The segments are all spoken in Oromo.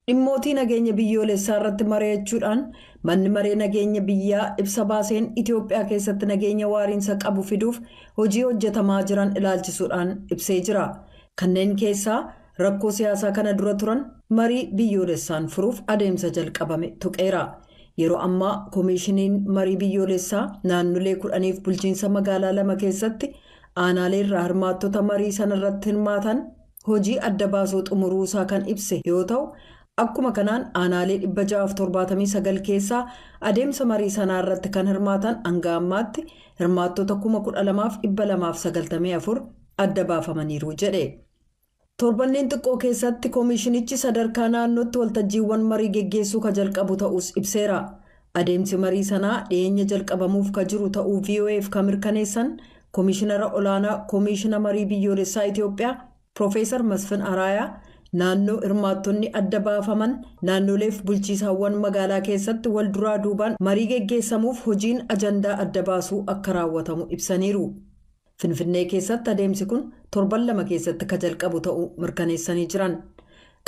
Dhimmootii nageenya biyyoolessaa irratti mari'achuudhaan manni maree nageenya biyyaa ibsa baaseen Itoophiyaa keessatti nageenya waariinsa qabu fiduuf hojii hojjetamaa jiran ilaalchisuudhaan ibsee jira. Kanneen keessaa rakkoo siyaasaa kana dura turan marii biyyoolessaan furuuf adeemsa jalqabame tuqeera. Yeroo ammaa koomishiniin marii biyyoolessaa naannolee 10 bulchiinsa magaalaa 2 keessatti aanaalee irraa hirmaattota marii sanarratti hirmaatan hojii adda baasuu xumuruusaa kan ibse yoo ta'u. Akkuma kanaan aanaalee 679 keessaa adeemsa marii sanaa irratti kan hirmaatan hanga ammaatti hirmaattota 12,294 adda baafamaniiru jedhe. Torbanneen xiqqoo keessatti koomishinichi sadarkaa naannootti waltajjiiwwan marii geggeessuu ka jalqabu ta'us ibseera. Adeemsi marii sanaa dhiyeenya jalqabamuuf ka jiru ta'uu VOA'f kan mirkaneessan koomishinara olaanaa koomishina marii biyyoolessaa Itoophiyaa Profeesar Masfin Araayaa. Naannoo hirmaattonni adda baafaman naannoleef bulchiisawwan magaalaa keessatti wal duraa duubaan marii geggeessamuuf hojiin ajandaa adda baasuu akka raawwatamu ibsaniiru. Finfinnee keessatti adeemsi kun torban 2 keessatti ka jalqabu ta'uu mirkaneessanii jiran.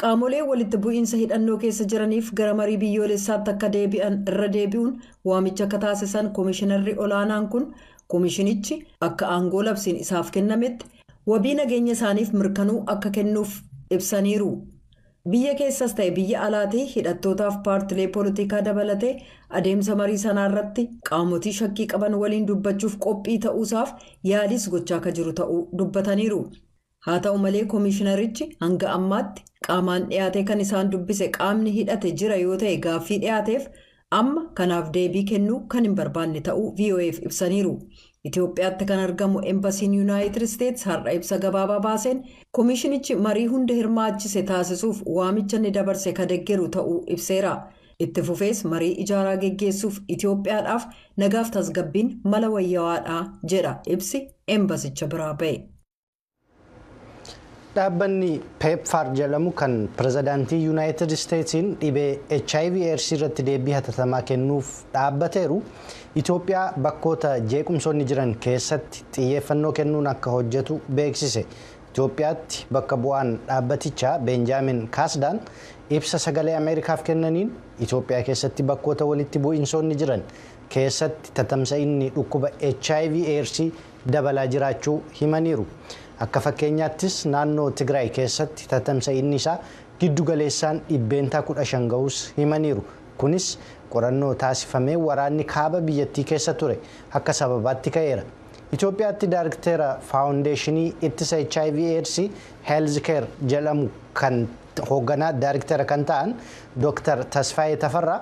Qaamolee walitti bu'iinsa hidhannoo keessa jiraniif gara marii biyyoolessaatti akka deebi'an irra deebi'uun waamicha akka taasisan koomishinarri olaanaan kun koomishinichi akka aangoo labsiin isaaf kennametti wabii nageenya isaaniif mirkanuu akka kennuuf ibsaniiru. Biyya keessas ta'e biyya alaatii hidhattootaaf paartilee poolitikaa dabalatee adeemsa marii sanaa irratti qaamotii shakkii qaban waliin dubbachuuf qophii ta'uusaaf yaaliis gochaa akka jiru ta'uu dubbataniiru. Haa ta'u malee koomishinarichi hanga ammaatti qaamaan dhiyaate kan isaan dubbise qaamni hidhate jira yoo ta'e gaaffii dhiyaateef amma kanaaf deebii kennuu kan hin barbaanne ta'uu VOA'f ibsaniiru. Itoophiyaatti kan argamu Embasiin Yuunaayitid Isteetsi har'a ibsa gabaabaa baaseen koomishinichi marii hunda hirmaachise taasisuuf waamicha ni dabarse ka deeggaru ta'uu ibseera. Itti fufees marii ijaaraa geggeessuuf Itoophiyaadhaaf nagaaf tasgabbiin mala wayyawaadha jedha ibsi Embasicha biraa ba'e. Dhaabbanni PEPFAR jedhamu kan pirezidaantii Yuunaayitid Isteetsiin dhibee HIV/AIDS irratti deebii hatattamaa kennuuf dhaabbateeru. Itoophiyaa bakkoota jeequmsoonni jiran keessatti xiyyeeffannoo kennuun akka hojjetu beeksise. Itoophiyaatti bakka bu'aan dhaabbatichaa Benjaamin Kaasdaan ibsa sagalee Ameerikaaf kennaniin Itoophiyaa keessatti bakkoota walitti bu'iinsoonni jiran keessatti tatamsa'inni dhukkuba HIV/AIDS dabalaa jiraachuu himaniiru. Akka fakkeenyaattis naannoo Tigraay keessatti tatamsa'inni isaa giddu galeessaan 15% ga'uus himaniiru. Kunis qorannoo taasifamee waraanni kaaba biyyattii keessa ture akka sababaatti ka'eera. Itoophiyaatti daayirktera faawundeeshinii ittisa HIV/AIDS Healthcare jedhamu kan hoogganaa daayirktera kan ta'an Dr. Tasfaayee Tafarraa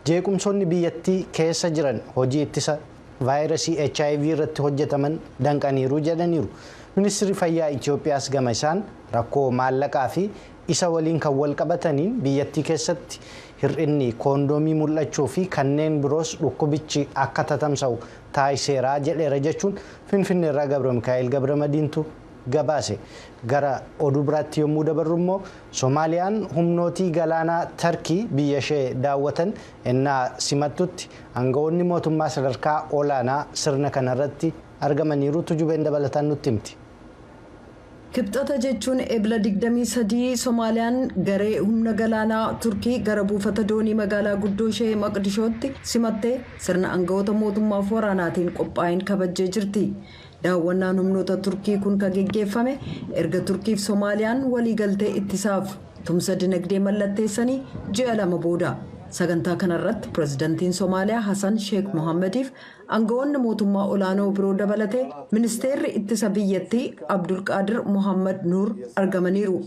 jeequmsoonni biyyattii keessa jiran hojii ittisa vaayirasii HIV irratti hojjetaman danqaniiru jedhaniiru. Ministeerri fayyaa Itoophiyaas gama isaan rakkoo maallaqaa fi isa waliin kan wal qabataniin biyyattii keessatti hir'inni koondoomii mul'achuu fi kanneen biroos dhukkubichi akka tatamsa'u taasiseera jedheera jechuun Finfinneerraa Gabra Mikaa'el Gabramadiintu gabaase. Gara oduu biraatti yommuu dabarru immoo Soomaaliyaan humnootii galaanaa Tarkii biyya ishee daawwatan ennaa simattutti aangawoonni mootummaa sadarkaa olaanaa sirna kanarratti argamaniiru. Tujubeen dabalataan nutti himti. Kibxata jechuun ebla 23 Soomaaliyaan garee humna galaanaa Turkii gara buufata doonii magaalaa guddoo ishee Maqdishootti simattee sirna aangawoota mootummaaf waraanaatiin qophaa'een kabajjee jirti. Daawwannaan humnoota Turkii kun kan geggeeffame erga Turkiif Soomaaliyaan waliigaltee ittisaaf tumsa dinagdee mallatteessanii ji'a 2 booda. Sagantaa kanarratti pirezidaantiin Soomaaliyaa Hassan Sheekh Mohammediif aangawoonni mootummaa olaanoo biroo dabalatee ministeerri ittisa biyyattii Abdulqaadir Mohammad Nuur argamaniiru.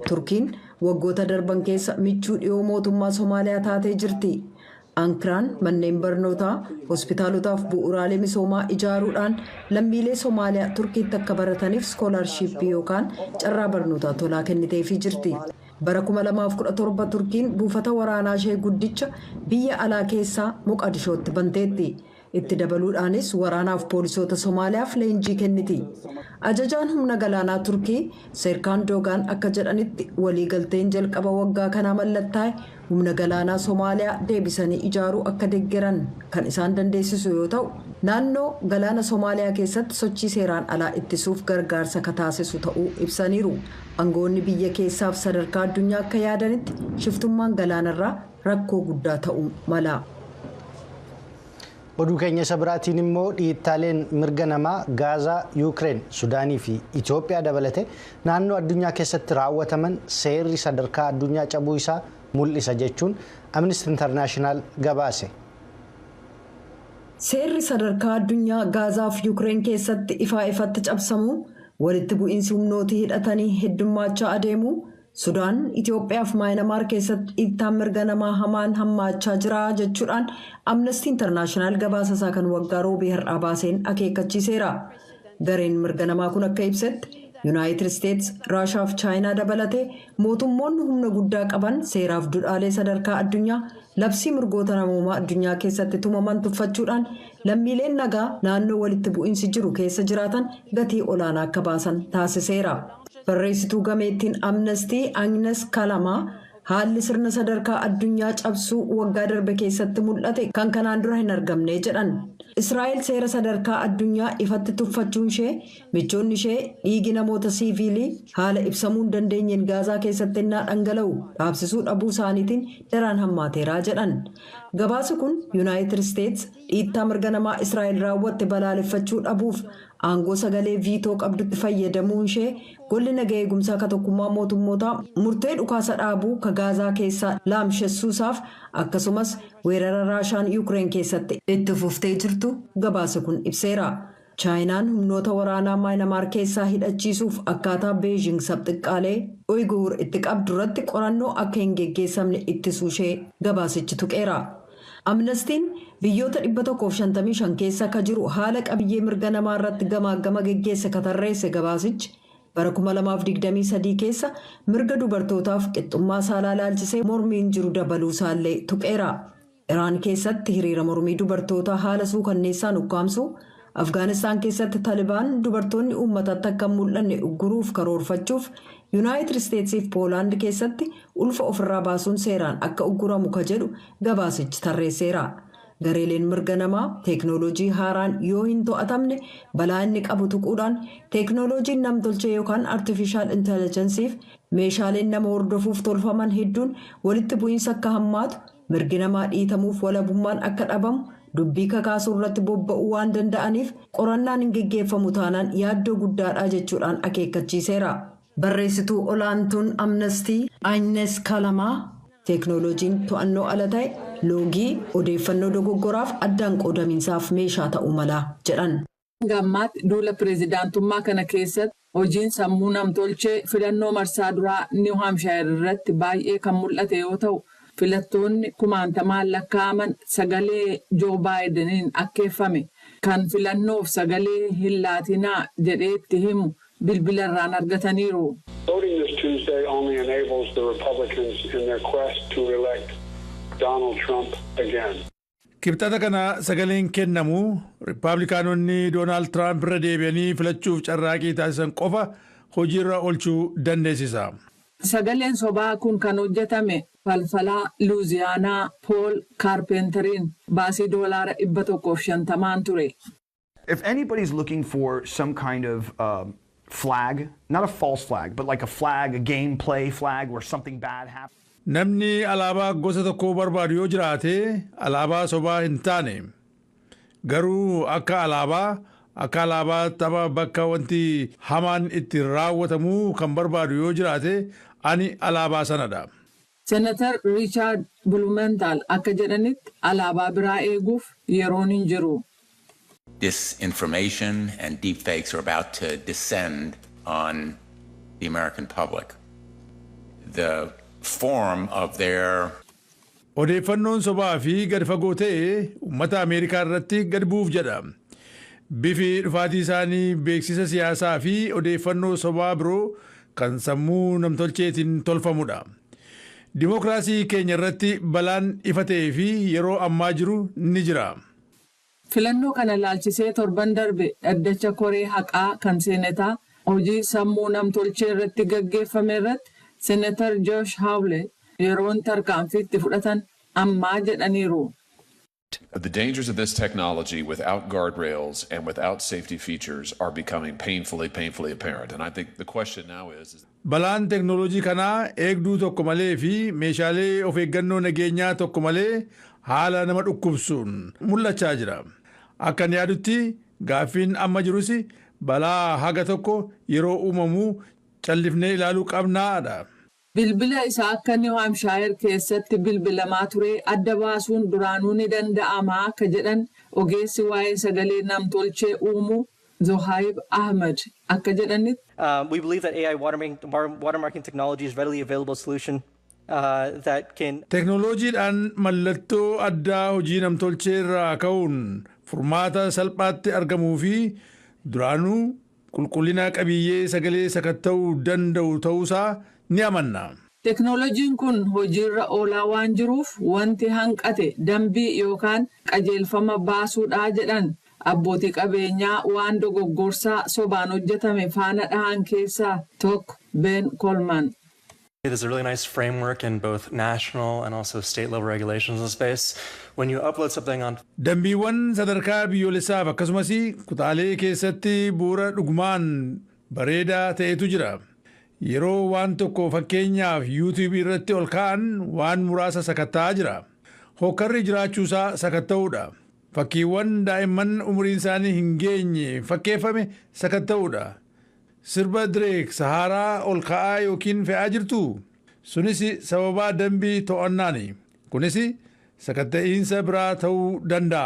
Turkiin waggoota darban keessa michuu dhiyoo mootummaa Soomaaliyaa taatee jirti. Ankaraan manneen barnootaa, hospitaalotaaf bu'uuraalee misoomaa ijaaruudhaan lammiilee Soomaaliyaa Turkiitti akka barataniif iskoolaarshiippii yookaan carraa barnootaa tolaa kenniteefii jirti. Bara 2017 Turkiin buufata waraanaa ishee guddicha biyya alaa keessaa Moqadishootti banteetti. Itti dabaluudhaanis waraanaaf poolisoota Soomaaliyaaf leenjii kenniti. Ajajaan humna galaanaa Turkii Serkaan Doogaan akka jedhanitti waliigalteen jalqaba waggaa kanaa mallattaa'e humna galaanaa Soomaaliyaa deebisanii ijaaruu akka deeggaran kan isaan dandeessisu yoo ta'u naannoo galaana Somaaliyaa keessatti sochii seeraan alaa ittisuuf gargaarsa taasisu ta'uu ibsaniiru. Aangoonni biyya keessaaf sadarkaa addunyaa akka yaadanitti shiftummaan galaanarraa rakkoo guddaa ta'uu mala. Oduu keenya isa biraatiin immoo dhiittaaleen mirga namaa Gaazaa, Yuukireen, Sudaanii fi Itoophiyaa dabalate naannoo addunyaa keessatti raawwataman seerri sadarkaa addunyaa cabuu isaa mul'isa jechuun Amnesty International gabaase. Seerri sadarkaa addunyaa Gaazaa fi Yuukireen keessatti ifatti cabsamu walitti bu'iinsi humnootii hidhatanii heddummachaa adeemu Sudaan, Itoophiyaa fi Maayinamaar keessatti dhiittaan mirga namaa hamaan hammaachaa jira jechuudhaan Amnesty International gabaasa isaa kan waggaa roobii har'aa baaseen akeekkachiiseera. Gareen mirga namaa kun akka ibsetti Yuunaayitid Isteets, Raashaa fi Chaayinaa dabalatee mootummoonni humna guddaa qaban seeraaf duudhaalee sadarkaa addunyaa labsii mirgoota namoomaa addunyaa keessatti tumaman tuffachuudhaan lammiileen nagaa naannoo walitti bu'iinsi jiru keessa jiraatan gatii olaanaa akka baasan taasiseera. Barreessituu gameettiin Amnestii Agnes Kalamaa haalli sirna sadarkaa addunyaa cabsuu waggaa darbe keessatti mul'ate kan kanaan dura hin argamne jedhan. Israa'el seera sadarkaa addunyaa ifatti tuffachuun ishee michoonni ishee dhiigi namoota siiviilii haala ibsamuu hin dandeenyeen Gaazaa keessatti innaa dhangala'u dhaabsisuu dhabuu isaaniitiin daraan hammaateeraa jedhan. Gabaasi kun Yuunaayitid Isteets dhiittaa mirga namaa Israa'el raawwatte balaaleffachuu dhabuuf aangoo sagalee viitoo qabdutti fayyadamuun ishee golli nagaa eegumsaa ka tokkummaa mootummootaa murtee dhukaasa dhaabuu ka Gaazaa keessaa laamshessuusaaf akkasumas weerara Raashaan Yuukireen keessatti itti fuftee jirtu gabaasa kun ibseera. Chaayinaan humnoota waraanaa Maayinamaar keessaa hidhachiisuuf akkaataa Beejing sabxiqqaalee Uyguur itti qabdu irratti qorannoo akka hin geggeessamne ittisuu ishee gabaasichi tuqeera. Amnestiin biyyoota 155 keessa akka jiru haala qabiyyee mirga namaa irratti gamaagama geggeesse katarreesse gabaasichi bara 2023 keessa mirga dubartootaaf qixxummaa saalaa ilaalchisee mormiin jiru dabaluu isaallee tuqeera. Iraan keessatti hiriira mormii dubartootaa haala suukanneessaan ukkaamsu, Afgaanistaan keessatti Taalibaan dubartoonni uummatatti akka hin mul'anne ugguruuf karoorfachuuf, Yuunaayitid Isteetsii fi Poolaand keessatti ulfa ofirraa baasuun seeraan akka ugguramu ka jedhu gabaasichi tarreesseera. Gareeleen mirga namaa teeknooloojii haaraan yoo hin to'atamne balaa inni qabu tuquudhaan teeknooloojiin namtolchee yookaan artifishaal intelligensiif meeshaaleen nama hordofuuf tolfaman hedduun walitti bu'iinsa akka hammaatu mirgi namaa dhiitamuuf walabummaan akka dhabamu dubbii kakaasuu irratti bobba'uu waan danda'aniif qorannaan hin geggeeffamu taanaan yaaddoo guddaadha jechuudhaan akeekkachiiseera. Barreessituu olaantuun Amnestii Agnes Kalamaa teeknooloojiin to'annoo ala ta'e loogii odeeffannoo dogoggoraaf addaan qoodamiinsaaf meeshaa ta'uu mala jedhan. Gammaatti duula pireezidaantummaa kana keessatti hojiin sammuu namtolchee filannoo marsaa duraa Niw Haamshaayir irratti baay'ee kan mul'ate yoo ta'u filattoonni kumaantamaan lakkaa'aman sagalee Joo Baayideniin akkeeffame kan filannoof sagalee hin laatinaa jedhee itti himu bilbila irraan argataniiru. Voting this Tuesday only enables the Republicans in their quest to elect Donald Trump again. Kibxata kana sagaleen kennamu Riippaabilikaanonni Doonaald Tiraamp irra deebi'anii filachuuf carraaqii taasisan qofa hojiirra oolchuu dandeessisa. Sagaleen sobaa kun kan hojjetame falfalaa Luuziyaanaa Pool Kaarpenteriin baasii doolaara $150 ture. If anybody's looking for some kind of flag, not a false flag, but like a flag, a gameplay flag where something bad happens. Namni alaabaa gosa tokko barbaadu yoo jiraate alaabaa sobaa hin taane garuu akka alaabaa tapha bakka wanti hamaan itti raawwatamu kan barbaadu yoo jiraate ani alaabaa sanadha. Senatar Riichaard Bulumental akka jedhanitti alaabaa biraa eeguuf yeroon hin jiru. Disinformation and deepfakes are about to descend on the American public. The form of their odeeffannoon sobaa fi gad fagoo ta'e uummata Ameerikaa irratti gad bu'uuf jedha. Bifi dhufaatii isaanii beeksisa siyaasaa fi odeeffannoo sobaa biroo kan sammuu namtolcheetiin tolfamudha. Dimookiraasii keenya irratti balaan ifa ta'ee fi yeroo ammaa jiru ni jira. Filannoo kana ilaalchisee torban darbe dhaddacha koree haqaa kan seenataa hojii sammuu namtolchee irratti gaggeeffame irratti Senatar Josh Hawley yeroon tarkaanfii itti fudhatan ammaa jedhaniiru. The dangers of this technology without guardrails and without safety features are becoming painfully apparent. And I think the question now is Balaan teknooloojii kanaa eegduu tokko malee fi meeshaalee of eeggannoo nageenyaa tokko malee haala nama dhukkubsuun mul'achaa jira. Akkan yaadutti gaaffiin amma jirus balaa haga tokko yeroo uumamu callifnee ilaaluu qabnaadha. Bilbila isaa akka New Hampshire keessatti bilbilamaa ture adda baasuun duraanuu ni danda'ama akka jedhan ogeessi waa'ee sagalee namtolchee uumu Zohaib Ahmed akka jedhanitti. We believe that AI watermarking technology is readily available solution that can. Teknooloojiidhaan mallattoo addaa hojii namtolchee irraa ka'uun furmaata salphaatti argamuu fi duraanuu qulqullina qabiyyee sagalee sakatta'uu danda'u ta'uusaa ni amanna. Teknooloojiin kun hojiirra oolaa waan jiruuf wanti hanqate dambii yookaan qajeelfama baasuudha jedhan abbootii qabeenyaa waan dogoggorsaa sobaan hojjetame faana dhahan keessaa tokko Ben Coleman. There's a really nice framework in both national and also state level regulations in space. When you upload something on Dambiiwwan sadarkaa biyyoolessaaf akkasumas kutaalee keessatti bu'uura dhugumaan bareedaa ta'etu jira. Yeroo waan tokko fakkeenyaaf YouTube irratti ol ka'an waan muraasa sakatta'aa jira. Hokkarri jiraachuusaa sakatta'uudha. Fakkiiwwan daa'imman umuriin isaanii hin geenye fakkeeffame sakatta'uudha. Sirba Drake Saharaa ol ka'aa yookiin fe'aa jirtu sunis sababaa dambii to'annaani. Kunis sakatta'iinsa biraa ta'uu danda'a.